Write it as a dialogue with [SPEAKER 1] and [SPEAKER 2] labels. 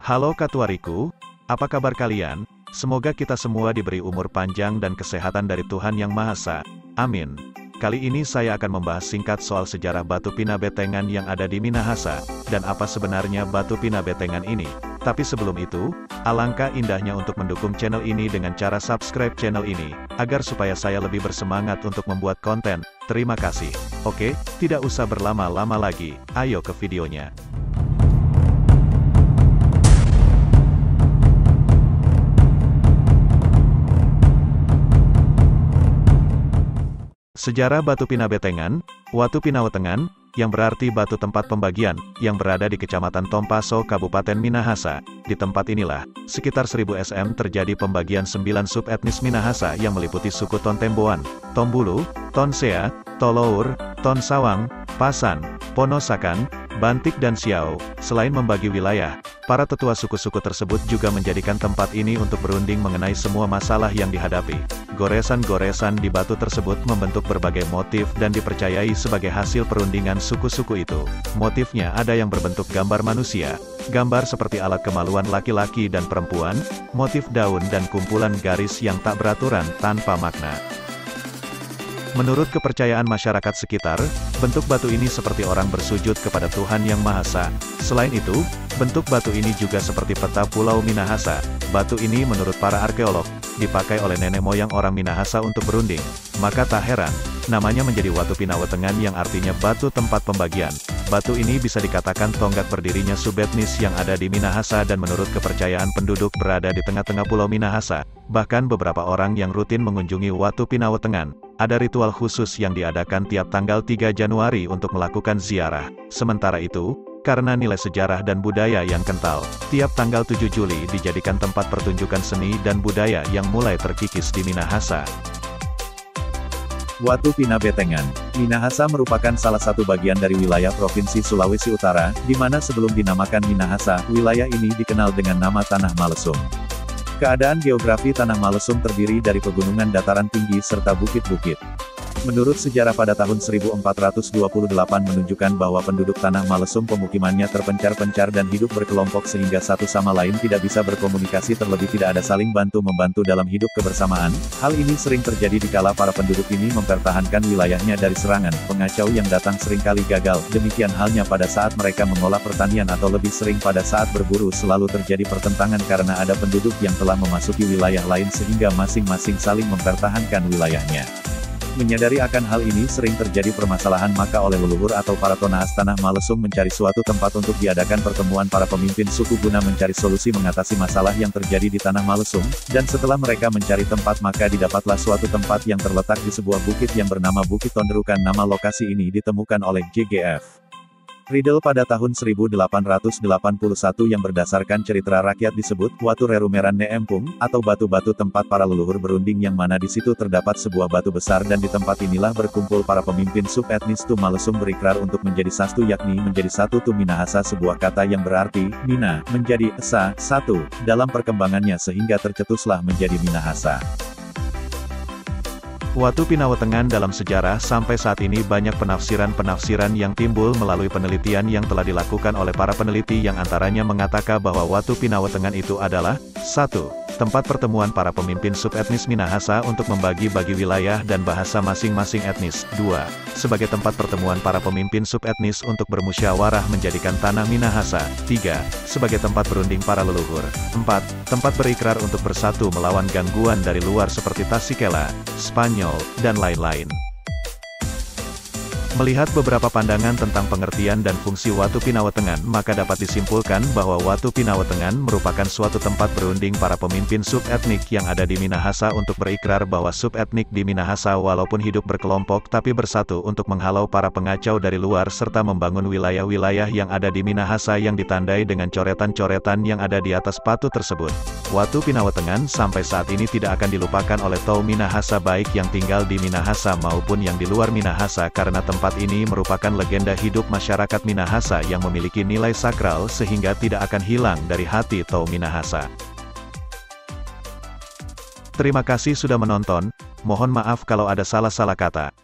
[SPEAKER 1] Halo Katuariku, apa kabar kalian? Semoga kita semua diberi umur panjang dan kesehatan dari Tuhan Yang Maha Esa. Amin. Kali ini saya akan membahas singkat soal sejarah Batu Pinabetengan yang ada di Minahasa, dan apa sebenarnya Batu Pinabetengan ini. Tapi sebelum itu, alangkah indahnya untuk mendukung channel ini dengan cara subscribe channel ini, agar supaya saya lebih bersemangat untuk membuat konten. Terima kasih. Oke, tidak usah berlama-lama lagi, ayo ke videonya. Sejarah Batu Pinabetengan, Watu Pinawetengan, yang berarti batu tempat pembagian, yang berada di Kecamatan Tompaso, Kabupaten Minahasa. Di tempat inilah, sekitar 1000 SM terjadi pembagian 9 subetnis Minahasa yang meliputi suku Tontemboan, Tombulu, Tonsea, Tolour, Tonsawang, Pasan, Ponosakan, Bantik dan Siau. Selain membagi wilayah, para tetua suku-suku tersebut juga menjadikan tempat ini untuk berunding mengenai semua masalah yang dihadapi. Goresan-goresan di batu tersebut membentuk berbagai motif dan dipercayai sebagai hasil perundingan suku-suku itu. Motifnya ada yang berbentuk gambar manusia, gambar seperti alat kemaluan laki-laki dan perempuan, motif daun dan kumpulan garis yang tak beraturan tanpa makna. Menurut kepercayaan masyarakat sekitar, bentuk batu ini seperti orang bersujud kepada Tuhan Yang Maha Esa. Selain itu, bentuk batu ini juga seperti peta Pulau Minahasa. Batu ini menurut para arkeolog, dipakai oleh nenek moyang orang Minahasa untuk berunding. Maka tak heran, namanya menjadi Watu Pinawetengan yang artinya batu tempat pembagian. Batu ini bisa dikatakan tonggak berdirinya subetnis yang ada di Minahasa dan menurut kepercayaan penduduk berada di tengah-tengah Pulau Minahasa. Bahkan beberapa orang yang rutin mengunjungi Watu Pinawetengan, ada ritual khusus yang diadakan tiap tanggal 3 Januari untuk melakukan ziarah. Sementara itu, karena nilai sejarah dan budaya yang kental, tiap tanggal 7 Juli dijadikan tempat pertunjukan seni dan budaya yang mulai terkikis di Minahasa.
[SPEAKER 2] Watu Pinabetengan, Minahasa merupakan salah satu bagian dari wilayah Provinsi Sulawesi Utara, di mana sebelum dinamakan Minahasa, wilayah ini dikenal dengan nama Tanah Malesung. Keadaan geografi Tanah Malesung terdiri dari pegunungan dataran tinggi serta bukit-bukit. Menurut sejarah pada tahun 1428 menunjukkan bahwa penduduk Tanah Malesung pemukimannya terpencar-pencar dan hidup berkelompok sehingga satu sama lain tidak bisa berkomunikasi terlebih tidak ada saling bantu-membantu dalam hidup kebersamaan. Hal ini sering terjadi dikala para penduduk ini mempertahankan wilayahnya dari serangan, pengacau yang datang seringkali gagal. Demikian halnya pada saat mereka mengolah pertanian atau lebih sering pada saat berburu selalu terjadi pertentangan karena ada penduduk yang telah memasuki wilayah lain sehingga masing-masing saling mempertahankan wilayahnya. Menyadari akan hal ini sering terjadi permasalahan maka oleh leluhur atau para tonaas Tanah Malesung mencari suatu tempat untuk diadakan pertemuan para pemimpin suku guna mencari solusi mengatasi masalah yang terjadi di Tanah Malesung, dan setelah mereka mencari tempat maka didapatlah suatu tempat yang terletak di sebuah bukit yang bernama Bukit Tonderukan. Nama lokasi ini ditemukan oleh JGF Riedel pada tahun 1881 yang berdasarkan cerita rakyat disebut Watu Rerumeran Neempung, atau batu-batu tempat para leluhur berunding yang mana di situ terdapat sebuah batu besar dan di tempat inilah berkumpul para pemimpin subetnis Tu Malesung berikrar untuk menjadi satu yakni menjadi satu Tu Minahasa, sebuah kata yang berarti Mina menjadi esa satu dalam perkembangannya sehingga tercetuslah menjadi Minahasa.
[SPEAKER 1] Watu Pinawetengan dalam sejarah sampai saat ini banyak penafsiran-penafsiran yang timbul melalui penelitian yang telah dilakukan oleh para peneliti yang antaranya mengatakan bahwa Watu Pinawetengan itu adalah 1. Tempat pertemuan para pemimpin subetnis Minahasa untuk membagi-bagi wilayah dan bahasa masing-masing etnis. 2. Sebagai tempat pertemuan para pemimpin subetnis untuk bermusyawarah menjadikan tanah Minahasa. 3. Sebagai tempat berunding para leluhur. 4. Tempat berikrar untuk bersatu melawan gangguan dari luar seperti Tasikela, Spanyol, dan lain-lain. Melihat beberapa pandangan tentang pengertian dan fungsi Watu Pinawetengan, maka dapat disimpulkan bahwa Watu Pinawetengan merupakan suatu tempat berunding para pemimpin subetnik yang ada di Minahasa untuk berikrar bahwa subetnik di Minahasa walaupun hidup berkelompok tapi bersatu untuk menghalau para pengacau dari luar serta membangun wilayah-wilayah yang ada di Minahasa yang ditandai dengan coretan-coretan yang ada di atas batu tersebut. Watu Pinawetengan sampai saat ini tidak akan dilupakan oleh Tou Minahasa baik yang tinggal di Minahasa maupun yang di luar Minahasa karena tempat ini merupakan legenda hidup masyarakat Minahasa yang memiliki nilai sakral sehingga tidak akan hilang dari hati Tou Minahasa. Terima kasih sudah menonton, mohon maaf kalau ada salah-salah kata.